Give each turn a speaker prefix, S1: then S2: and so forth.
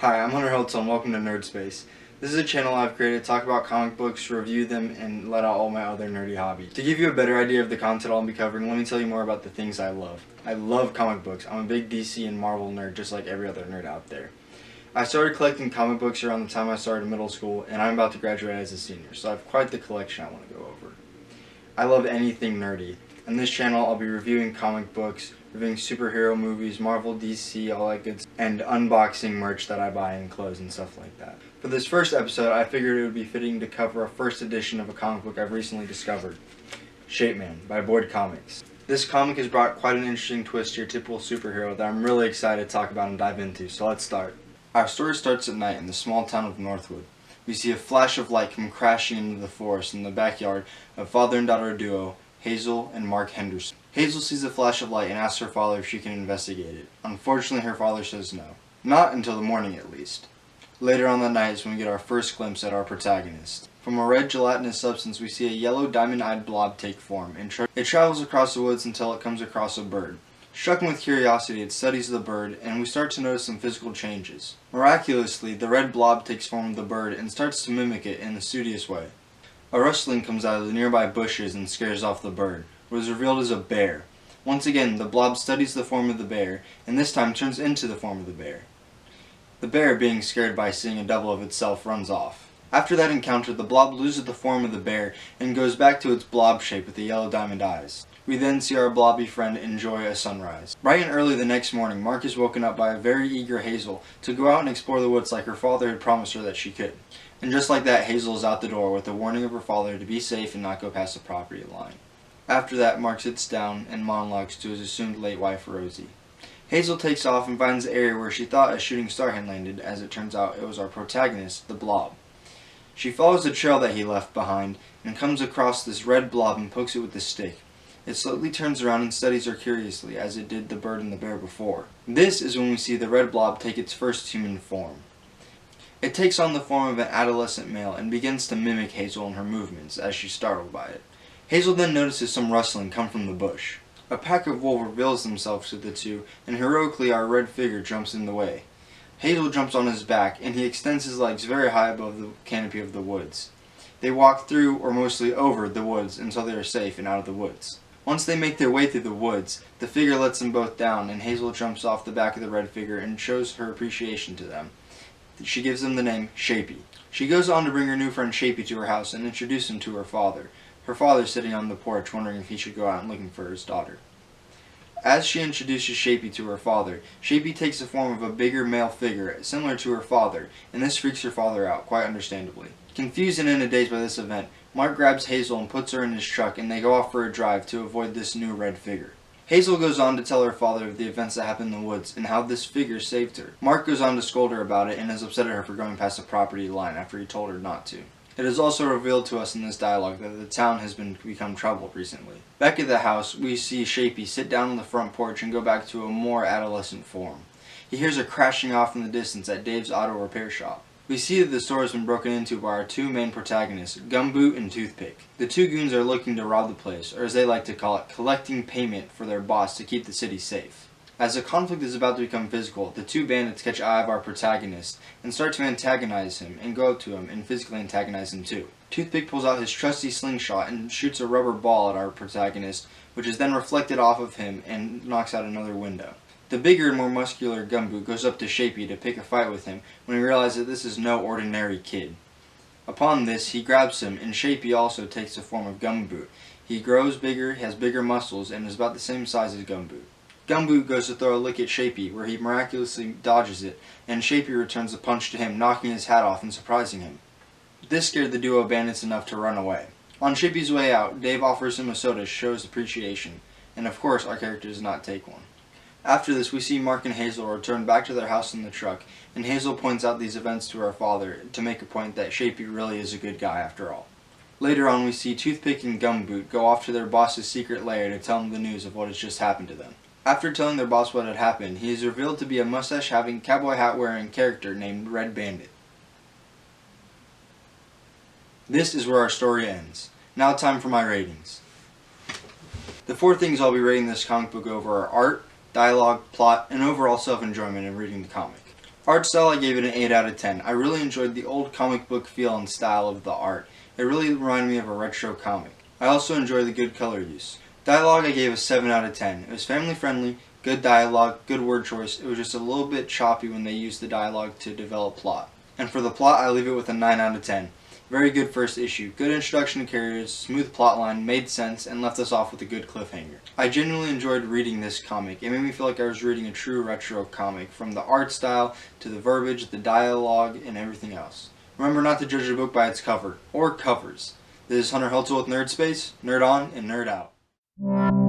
S1: Hi, I'm Hunter Hiltz and welcome to Nerd Space. This is a channel I've created to talk about comic books, review them, and let out all my other nerdy hobbies. To give you a better idea of the content I'll be covering, let me tell you more about the things I love. I love comic books. I'm a big DC and Marvel nerd just like every other nerd out there. I started collecting comic books around the time I started middle school, and I'm about to graduate as a senior, so I have quite the collection I want to go over. I love anything nerdy. On this channel I'll be reviewing comic books, reviewing superhero movies, Marvel, DC, all that good stuff, and unboxing merch that I buy and clothes and stuff like that. For this first episode, I figured it would be fitting to cover a first edition of a comic book I've recently discovered, Shapeman by Boyd Comics. This comic has brought quite an interesting twist to your typical superhero that I'm really excited to talk about and dive into, so let's start. Our story starts at night in the small town of Northwood. We see a flash of light come crashing into the forest in the backyard of father and daughter duo, Hazel and Mark Henderson. Hazel sees a flash of light and asks her father if she can investigate it. Unfortunately, her father says no. Not until the morning, at least. Later on that night is when we get our first glimpse at our protagonist. From a red gelatinous substance, we see a yellow diamond-eyed blob take form, and it travels across the woods until it comes across a bird. Struck with curiosity, it studies the bird, and we start to notice some physical changes. Miraculously, the red blob takes form of the bird and starts to mimic it in a studious way. A rustling comes out of the nearby bushes and scares off the bird. What is revealed as a bear. Once again, the blob studies the form of the bear, and this time turns into the form of the bear. The bear, being scared by seeing a double of itself, runs off. After that encounter, the blob loses the form of the bear and goes back to its blob shape with the yellow diamond eyes. We then see our blobby friend enjoy a sunrise. Bright and early the next morning, Mark is woken up by a very eager Hazel to go out and explore the woods like her father had promised her that she could. And just like that, Hazel is out the door with a warning of her father to be safe and not go past the property line. After that, Mark sits down and monologues to his assumed late wife, Rosie. Hazel takes off and finds the area where she thought a shooting star had landed. As it turns out, it was our protagonist, the blob. She follows the trail that he left behind and comes across this red blob and pokes it with a stick. It slowly turns around and studies her curiously, as it did the bird and the bear before. This is when we see the red blob take its first human form. It takes on the form of an adolescent male and begins to mimic Hazel in her movements, as she's startled by it. Hazel then notices some rustling come from the bush. A pack of wolves reveals themselves to the two, and heroically our red figure jumps in the way. Hazel jumps on his back, and he extends his legs very high above the canopy of the woods. They walk through, or mostly over, the woods until they are safe and out of the woods. Once they make their way through the woods, the figure lets them both down, and Hazel jumps off the back of the red figure and shows her appreciation to them. She gives them the name Shapey. She goes on to bring her new friend Shapey to her house and introduce him to her father. Her father sitting on the porch wondering if he should go out and looking for his daughter. As she introduces Shapey to her father, Shapey takes the form of a bigger male figure similar to her father, and this freaks her father out, quite understandably. Confused and in a daze by this event, Mark grabs Hazel and puts her in his truck, and they go off for a drive to avoid this new red figure. Hazel goes on to tell her father of the events that happened in the woods and how this figure saved her. Mark goes on to scold her about it and is upset at her for going past the property line after he told her not to. It is also revealed to us in this dialogue that the town has become troubled recently. Back at the house, we see Shapey sit down on the front porch and go back to a more adolescent form. He hears a crashing off in the distance at Dave's auto repair shop. We see that the store has been broken into by our two main protagonists, Gumboot and Toothpick. The two goons are looking to rob the place, or as they like to call it, collecting payment for their boss to keep the city safe. As the conflict is about to become physical, the two bandits catch eye of our protagonist and start to antagonize him and go up to him and physically antagonize him too. Toothpick pulls out his trusty slingshot and shoots a rubber ball at our protagonist, which is then reflected off of him and knocks out another window. The bigger and more muscular Gumboot goes up to Shapey to pick a fight with him when he realizes that this is no ordinary kid. Upon this, he grabs him, and Shapey also takes the form of Gumboot. He grows bigger, has bigger muscles, and is about the same size as Gumboot. Gumboot goes to throw a lick at Shapey, where he miraculously dodges it, and Shapey returns a punch to him, knocking his hat off and surprising him. This scared the duo bandits enough to run away. On Shapey's way out, Dave offers him a soda to show his appreciation, and of course our character does not take one. After this, we see Mark and Hazel return back to their house in the truck, and Hazel points out these events to her father to make a point that Shapey really is a good guy after all. Later on, we see Toothpick and Gumboot go off to their boss's secret lair to tell him the news of what has just happened to them. After telling their boss what had happened, he is revealed to be a mustache-having, cowboy hat-wearing character named Red Bandit. This is where our story ends. Now time for my ratings. The four things I'll be rating this comic book over are art, dialogue, plot, and overall self-enjoyment in reading the comic. Art style, I gave it an 8 out of 10. I really enjoyed the old comic book feel and style of the art. It really reminded me of a retro comic. I also enjoyed the good color use. Dialogue, I gave a 7 out of 10. It was family friendly, good dialogue, good word choice. It was just a little bit choppy when they used the dialogue to develop plot. And for the plot, I leave it with a 9 out of 10. Very good first issue. Good introduction to characters, smooth plotline, made sense, and left us off with a good cliffhanger. I genuinely enjoyed reading this comic. It made me feel like I was reading a true retro comic, from the art style to the verbiage, the dialogue, and everything else. Remember not to judge a book by its cover, or covers. This is Hunter Heltzel with Nerd Space. Nerd on and nerd out.